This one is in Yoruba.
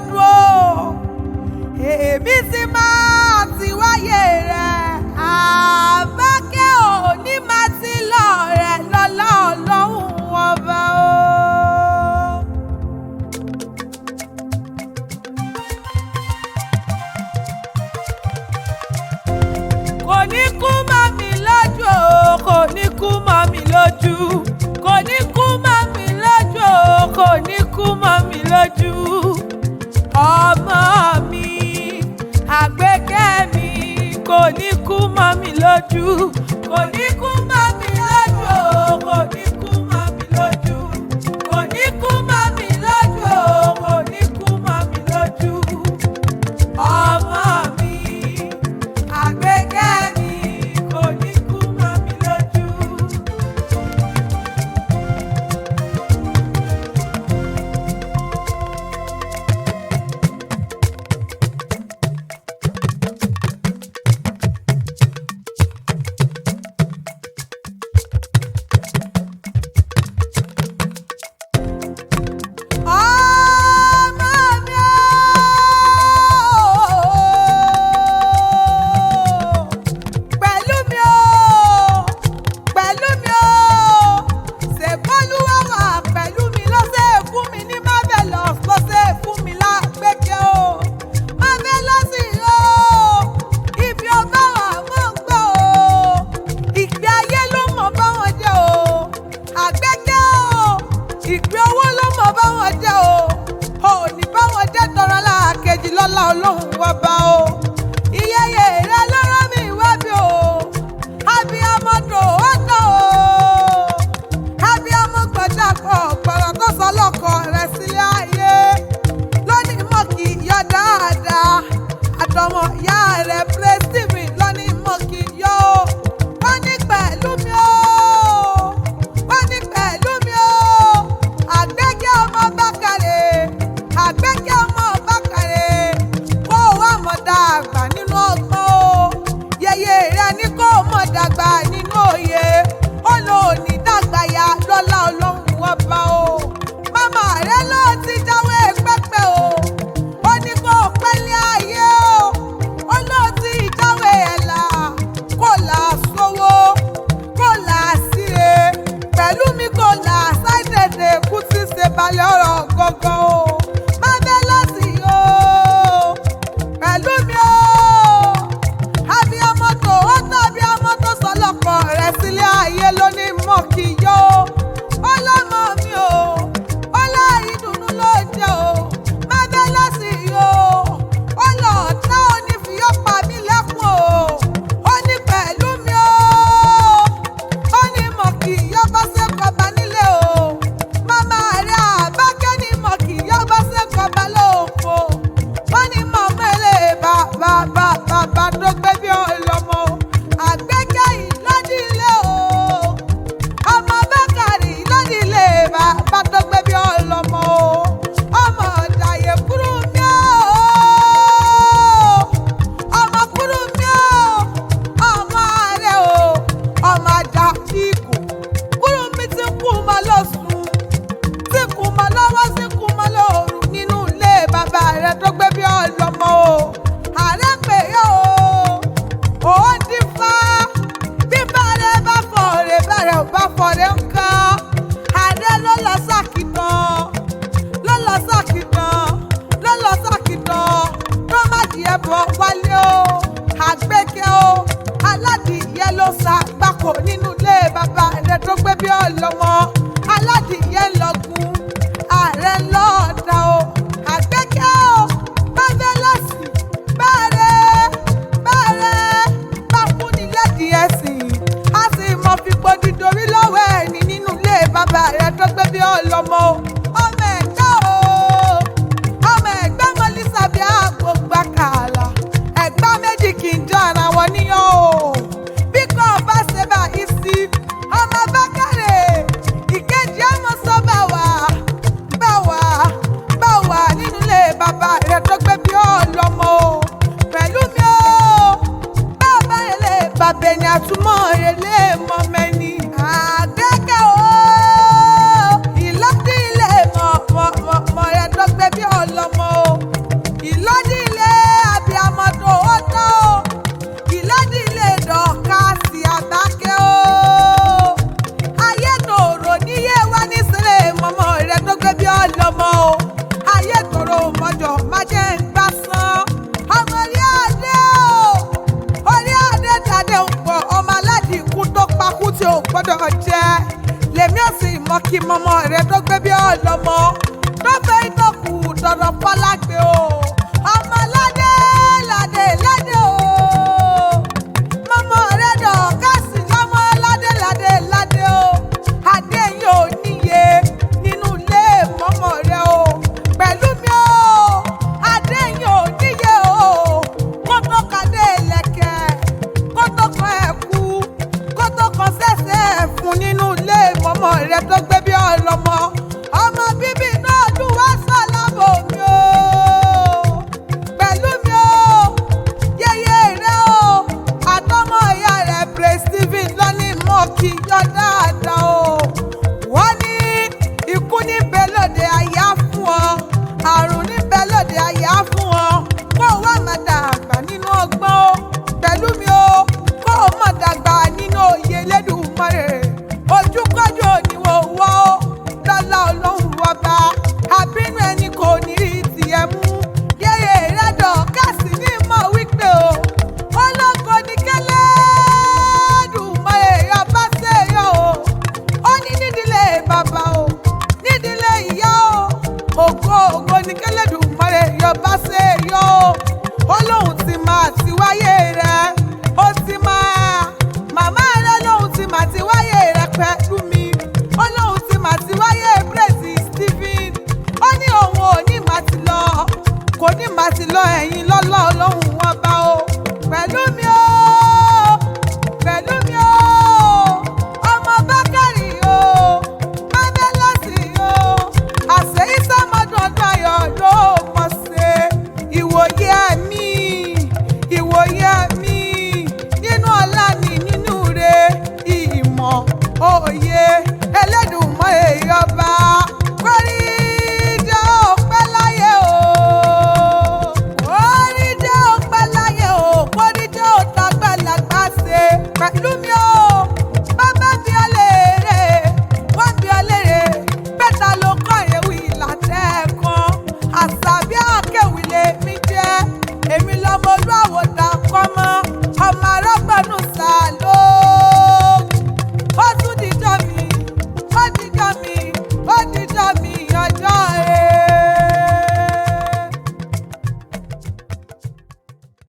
dúró èmi sì máa ti wáyé rẹ̀ Àbákẹ́ òní máa ti lọ rẹ̀ lọ́lá Ọlọ́run ọba o. Kò ní kú mọ́ mi lójú o, kò ní kú mọ́ mi lójú, kò ní kú mọ́ mi lójú o, kò ní kú mọ́ mi lójú. Ọmọ mi, Àgbékẹ́ mi, kò ní kú mọ́ mi lójú, kò ní kú mọ́ mi lójú o, kò ní kú mọ́ mi lójú, kò ní kú mọ́ mi lójú o, kò ní kú mọ́ mi lójú. Ọmọ mi, Àgbékẹ́ mi, kò ní kú mọ́ mi lójú. Ìgbé owó ló mọ̀ báwọn jẹ́ o, ò ní báwọn jẹ́ tọrọ láàkejì lọ́lá Ọlọ́run ọba o. Iyeye rẹ lọ́rọ́ mi wá bí o, abiyamọ tòótọ́ o, abiyamọ gbọ̀dàpọ̀ gbọ̀rọ̀ tó sọ lọ́kọ rẹ̀ sílé ayé. Lónìí mọ̀ kì í yọ dáadáa, àtọmọ ìyá rẹ̀ Prestige lónìí mọ̀ kì í yọ o. Wọ́n ní pẹ̀lú mi o, wọ́n ní pẹ̀lú mi o. Àgbékẹ́ ọmọ Bákàrè, Àgbékẹ́ ọmọ Bákàrè, kó o wá mọ̀ dàgbà nínú ọgbọ́n o. Yèyé rẹ ní kó o mọ̀ dàgbà nínú òye, ó lò ní dàgbà ya lọ́lá Ọlọ́run ọba o. Màmá rẹ ló ti jáwé pẹ́pẹ́ o, ó ní kó o pẹ́lẹ́ ayé o, ó ló ti jáwé ẹ̀là, kó là sówó, kó là síre, pẹ̀lú mi kó là sáìdẹ̀dẹ̀ kú tí ṣe balẹ̀ ọ̀rọ̀ gangan o. Má bẹ́ lọ́sì o, pẹ̀lú mi o, abiyamọ tòótọ́ abiyamọ tó sọ lọ́kọ rẹ̀ sílé ayé lónìí mọ̀ kì í yọ o. Ọlọ́mọ mi o, ọlá ìdùnnú ló jẹ́ o. Má bẹ́ lọ́sì o, ọlọ́ọ̀tá ò ní fi yọ́ pa mí lẹ́kùn o. Ó ní pẹ̀lú mi o, ó ní mọ̀ kì í yọ́ bá ṣe kọba nílé o. Màmá rẹ̀ Àbákẹ́ ní mọ̀ kì í yọ́ bá ṣe kọba lóko. Wọ́n ní mọ̀ mẹ́lẹ̀ bàbá tó gbé bí ọlọ́mọ o. Àgbékẹ́ yìí lọ́dílé o, ọmọ Bákàrè lọ́dílé bàbá tó gbé bí ọlọ́mọ o. Ọmọ Jàyè kúrú mi o, ọmọ kúrú mi o, ọmọ rẹ̀ o, ọmọ Àjàdíkù kúrú mi ti kú mọ́ lọ́sùn, tí kú mọ́ lọ́wọ́ sí kú mọ́ lóru nínú ilé bàbá rẹ̀ tó gbé bí ọlọ́mọ o. Ààrẹ pè é o, ó dífá bí bàrẹ̀ bá fọ̀rẹ̀ bàrẹ̀ ò bá fọ̀rẹ̀ ńkan. Ààrẹ ló lọ sàkìtàn, ló lọ sàkìtàn, ló lọ sàkìtàn, ló má dìé bọ̀ wálé o. Àgbékẹ́ o, aládìyẹ ló ṣàgbákò nínú ilé bàbá rẹ̀ tó gbé bí ọlọ́mọ. Aládìyẹ lọ́gùn, ààrẹ lọ́ọ̀dà o. Àgbékẹ́ o, bàbá lọ́sì, bàrẹ̀ bá fún ní lẹ́dí ẹ̀sìn. A sì mọ fipò dídorí lọ́wọ́ ẹni nínú ilé bàbá rẹ̀ tó gbé bí ọlọ́mọ o. Ọmọ ẹ̀gbẹ́ o, ọmọ ẹ̀gbẹ́ mọ́lísà bí àgbo gbàkàlà. Ẹ̀gbá méjì kì í jọ ara wọn níyàn o. Bí kò bá ṣe bá yìí sí, ọmọ Bákàrè, ìkejì ọmọ sọ bá wà nínú ilé bàbá rẹ̀ tó gbé bí ọlọ́mọ o. Pẹ̀lú mi o, bàbá ilé bàbá ẹni àtúmọ̀ ilé mọ́mẹ́ni. Àgbékẹ́ o, ìlọ́dí ilé mọ́mọ́ rẹ tó gbé bí ọlọ́mọ tó fẹ́ ìtọ́kù tọ̀rọ̀ fọlágbé o ọmọ ládé ládé ládé o mọ́mọ́ rẹ Dọ̀kásì lọ́mọ ládé ládé ládé o adé yóò níye nínú ilé mọ́mọ́ rẹ o pẹ̀lú mi o adé yóò níye o kótó kadé lẹ̀kẹ̀ kótó kan ẹ̀kú kótó kan sẹ́sẹ̀ fún nínú ilé mọ́mọ́ rẹ tó gbé bí ọlọ́mọ ọmọ bíbí náà dùn wá sálábò mi o pẹ̀lú mi o yẹyẹ rẹ o àtọmọ ìyá rẹ Praise Stephen lọ́ní mọ́ kí yọ dáadáa o wọ́n ní ikú níbẹ̀ lóde àyà fún ọ àrùn níbẹ̀ lóde àyà fún ọ kó o wá máa dàgbà nínú ọgbọ́n o pẹ̀lú mi o kó o máa dàgbà nínú òye Elédùmarè ojúkọ́jú òníwò wọ́ o lọ́lá Ọlọ́run ọba àbínú ẹni kò ní rí tiẹ̀ mú yẹyẹ rẹ Dọ̀kásì ní mọ̀ wípé o ológo ní k'Ẹlẹ́dùmarè ọba ṣèyọ o ó ní nídìílé bàbá o nídìílé ìyá o ògo ní k'Ẹlẹ́dùmarè ọba ṣèyọ o ó lóun ti máa ti wáyé rẹ